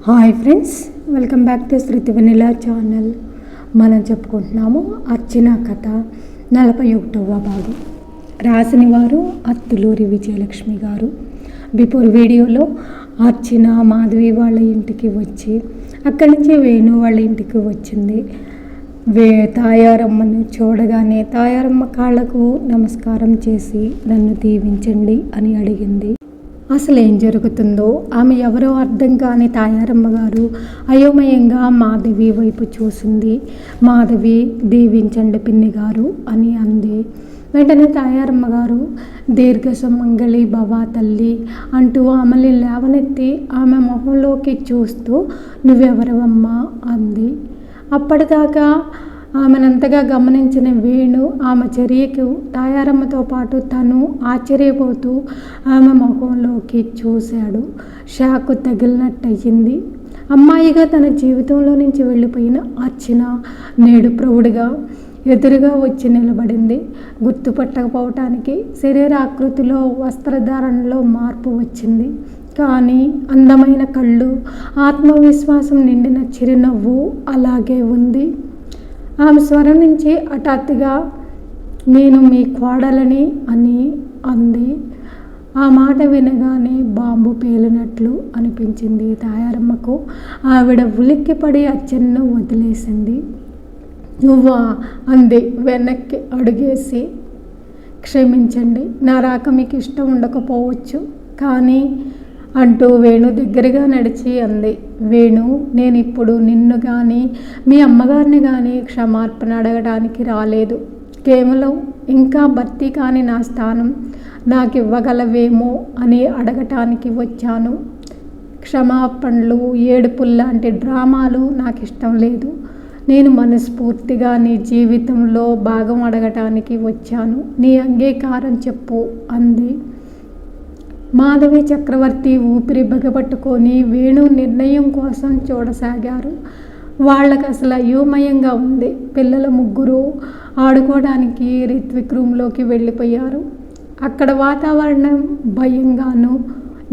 Hi friends, welcome back to Shruti Vennela channel. మనం చెప్పుకుంటున్నాము అర్చన కథ 41వ భాగం. రాసిన వారు అత్తులూరి విజయలక్ష్మి గారు. బిఫోర్ వీడియోలో అర్చన మాధవి వాళ్ళ ఇంటికి వచ్చి అక్కడి నుంచి వేణు వాళ్ళ ఇంటికి వచ్చింది. తాయారమ్మను చూడగానే తాయారమ్మ కాళ్ళకు నమస్కారం చేసి నన్ను దీవించండి అని అడిగింది. అసలు ఏం జరుగుతుందో ఆమె ఎవరో అర్థం కాని తాయారమ్మ గారు అయోమయంగా మాధవి వైపు చూసింది. మాధవి, దీవించండి పిన్ని గారు అని అంది. వెంటనే తాయారమ్మ గారు దీర్ఘ సుమంగళి భవ తల్లి అంటూ ఆమెని లేవనెత్తి ఆమె మొహంలోకి చూస్తూ నువ్వెవరవమ్మా అంది. అప్పటిదాకా ఆమెనంతగా గమనించిన వేణు ఆమె చర్యకు తాయారమ్మతో పాటు తను ఆశ్చర్యపోతూ ఆమె ముఖంలోకి చూశాడు. షాకు తగిలినట్టయింది. అమ్మాయిగా తన జీవితంలో నుంచి వెళ్ళిపోయిన అర్చన నేడు ప్రౌఢిగా ఎదురుగా వచ్చి నిలబడింది. గుర్తుపట్టకపోవటానికి శరీరాకృతిలో, వస్త్రధారణలో మార్పు వచ్చింది. కానీ అందమైన కళ్ళు, ఆత్మవిశ్వాసం నిండిన చిరునవ్వు అలాగే ఉంది. ఆమె స్వరం నుంచి హఠాత్తుగా నేను మీ కోడలని అని అంది. ఆ మాట వినగానే బాంబు పేలినట్లు అనిపించింది తాయారమ్మకు. ఆవిడ ఉలిక్కిపడి అర్చనను వదిలేసింది. నువ్వా అంది వెనక్కి అడుగేసి. క్షమించండి, నా రాక మీకు ఇష్టం ఉండకపోవచ్చు కానీ అంటూ వేణు దగ్గరగా నడిచి అంది. వేణు, నేను ఇప్పుడు నిన్ను కానీ మీ అమ్మగారిని కానీ క్షమార్పణ అడగడానికి రాలేదు. కేవలం ఇంకా భర్తీ కాని నా స్థానం నాకు ఇవ్వగలవేమో అని అడగటానికి వచ్చాను. క్షమాపణలు, ఏడుపుల్లాంటి డ్రామాలు నాకు ఇష్టం లేదు. నేను మనస్ఫూర్తిగా నీ జీవితంలో భాగం అడగటానికి వచ్చాను. నీ అంగీకారం చెప్పు అంది. మాధవి, చక్రవర్తి ఊపిరి బిగపట్టుకొని వేణు నిర్ణయం కోసం చూడసాగారు. వాళ్ళకు అసలు అయోమయంగా ఉంది. పిల్లల ముగ్గురు ఆడుకోవడానికి రిత్విక్ రూమ్లోకి వెళ్ళిపోయారు. అక్కడ వాతావరణం భయంగాను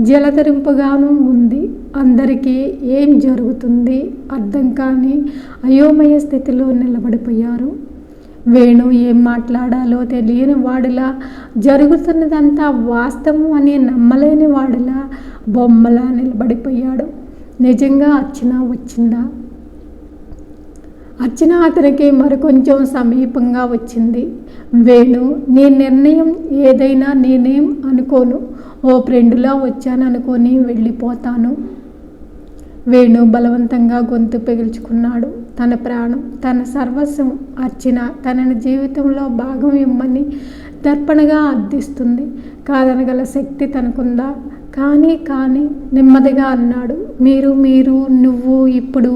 జలధరింపుగాను ఉంది. అందరికీ ఏం జరుగుతుంది అర్థం కాని అయోమయ స్థితిలో నిలబడిపోయారు. వేణు ఏం మాట్లాడాలో తెలియని వాడిలా, జరుగుతున్నదంతా వాస్తవం అని నమ్మలేని వాడిలా బొమ్మలా నిలబడిపోయాడు. నిజంగా అర్చన వచ్చిందా? అర్చన అతనికి మరికొంచెం సమీపంగా వచ్చింది. వేణు, నీ నిర్ణయం ఏదైనా నేనేం అనుకోను. ఓ ఫ్రెండులా వచ్చాననుకొని వెళ్ళిపోతాను. వేణు బలవంతంగా గొంతు పెగిల్చుకున్నాడు. తన ప్రాణం, తన సర్వస్వం అర్చన తనని జీవితంలో భాగం ఇమ్మని దర్పణగా అర్థిస్తుంది. కాదనగల శక్తి తనకుందా? కానీ నెమ్మదిగా అన్నాడు. మీరు నువ్వు ఇప్పుడు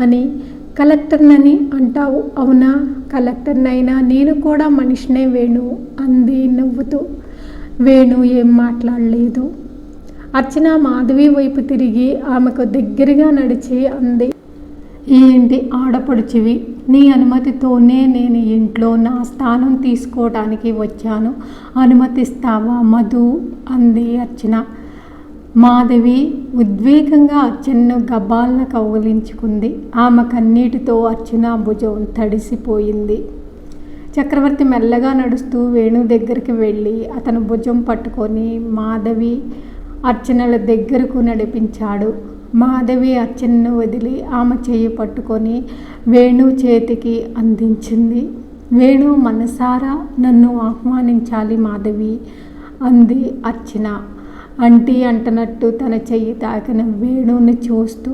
అని కలెక్టర్నని అంటావు, అవునా? కలెక్టర్నైనా నేను కూడా మనిషినే వేణు అంది నవ్వుతూ. వేణు ఏం మాట్లాడలేదు. అర్చన మాధవి వైపు తిరిగి ఆమెకు దగ్గరగా నడిచి అంది. ఈ ఇంటి ఆడపడుచివి, నీ అనుమతితోనే నేను ఇంట్లో నా స్థానం తీసుకోవటానికి వచ్చాను. అనుమతిస్తావా మధు అంది అర్చన. మాధవి ఉద్వేగంగా అర్చనను గబాలన కౌగిలించుకుంది. ఆమె కన్నీటితో అర్చన భుజం తడిసిపోయింది. చక్రవర్తి మెల్లగా నడుస్తూ వేణు దగ్గరికి వెళ్ళి అతను భుజం పట్టుకొని మాధవి అర్చనల దగ్గరకు నడిపించాడు. మాధవి అర్చనను వదిలి ఆమె చెయ్యి పట్టుకొని వేణు చేతికి అందించింది. వేణు మనసారా నన్ను ఆహ్వానించాలి మాధవి అంది అర్చన. అంటీ అంటనట్టు తన చెయ్యి తాకిన వేణుని చూస్తూ.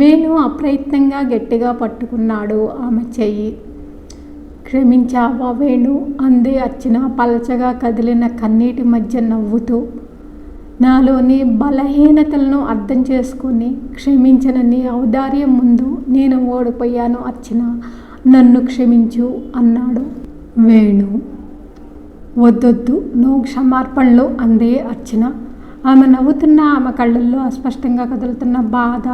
వేణు అప్రయత్నంగా గట్టిగా పట్టుకున్నాడు ఆమె చెయ్యి. క్షమించావా వేణు అంది అర్చన పలచగా కదిలిన కన్నీటి మధ్య నవ్వుతూ. నాలోని బలహీనతలను అర్థం చేసుకుని క్షమించనని ఔదార్యం ముందు నేను ఓడిపోయాను అర్చన, నన్ను క్షమించు అన్నాడు వేణు. వద్దొద్దు, నువ్వు క్షమార్పణలు అందే అర్చన. ఆమె నవ్వుతున్న ఆమె కళ్ళల్లో అస్పష్టంగా కదులుతున్న బాధ,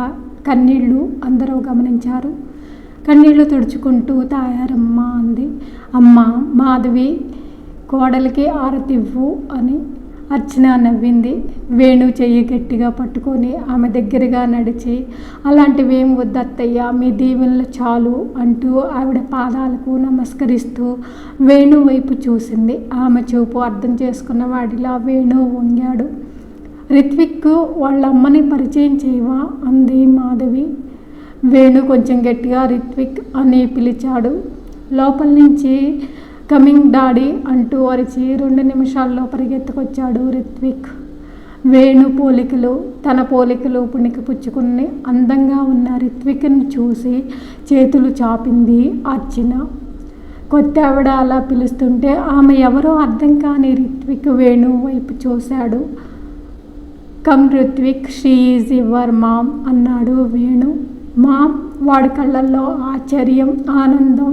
కన్నీళ్లు అందరూ గమనించారు. కన్నీళ్లు తుడుచుకుంటూ తాయారమ్మ అంది. అమ్మ, మాధవి కోడలికి ఆరతివ్వు అని. అర్చన నవ్వింది. వేణు చెయ్యి గట్టిగా పట్టుకొని ఆమె దగ్గరగా నడిచి, అలాంటివేం వద్దు అత్తయ్య, మీ దీవెనలు చాలు అంటూ ఆవిడ పాదాలకు నమస్కరిస్తూ వేణు వైపు చూసింది. ఆమె చూపు అర్థం చేసుకున్న వాడిలా వేణు వంగాడు. రిత్విక్ వాళ్ళ అమ్మని పరిచయం చేయవా అంది మాధవి. వేణు కొంచెం గట్టిగా రిత్విక్ అని పిలిచాడు. లోపల నుంచి కమింగ్ డాడీ అంటూ అరిచి 2 నిమిషాల్లో పరిగెత్తుకొచ్చాడు రిత్విక్. వేణు పోలికలు తన పోలికలు పుణికి పుచ్చుకుని అందంగా ఉన్న రిత్విక్ని చూసి చేతులు చాపింది అర్చన. కొత్త ఆవిడ అలా పిలుస్తుంటే ఆమె ఎవరో అర్థం కాని రిత్విక్ వేణు వైపు చూశాడు. Come Ritwik, she is your mom అన్నాడు వేణు. మామ్? వాడి కళ్ళల్లో ఆశ్చర్యం, ఆనందం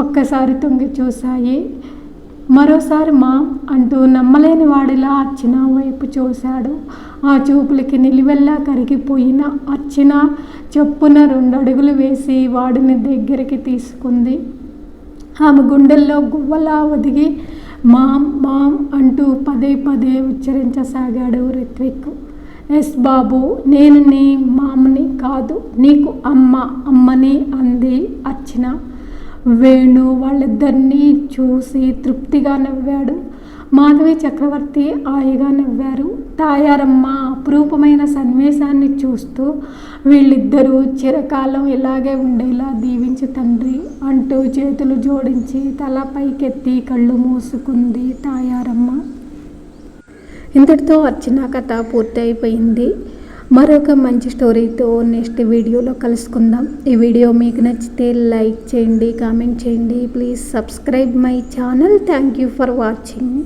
ఒక్కసారి తొంగి చూశాయి. మరోసారి మామ్ అంటూ నమ్మలేని వాడిలా అర్చన వైపు చూశాడు. ఆ చూపులకి నిలువెల్లా కరిగిపోయిన అర్చన చొప్పున 2 అడుగులు వేసి వాడిని దగ్గరికి తీసుకుంది. ఆమె గుండెల్లో గువ్వలా ఒదిగి మామ్ మామ్ అంటూ పదే పదే ఉచ్చరించసాగాడు రిత్విక్. ఎస్ బాబు, నేను నీ మామని కాదు, నీకు అమ్మని అంది అర్చన. వేణు వాళ్ళిద్దరినీ చూసి తృప్తిగా నవ్వాడు. మాధవి చక్రవర్తి హాయిగా నవ్వారు. తాయారమ్మ అపురూపమైన సన్నివేశాన్ని చూస్తూ వీళ్ళిద్దరూ చిరకాలం ఇలాగే ఉండేలా దీవించు తండ్రి అంటూ చేతులు జోడించి తల పైకెత్తి కళ్ళు మూసుకుంది తాయారమ్మ. ఇంతటితో అర్చన కథ పూర్తి అయిపోయింది. మరొక మంచి స్టోరీతో నెక్స్ట్ వీడియోలో కలుసుకుందాం. ఈ వీడియో మీకు నచ్చితే లైక్ చేయండి, కామెంట్ చేయండి. Please subscribe my channel. Thank you for watching.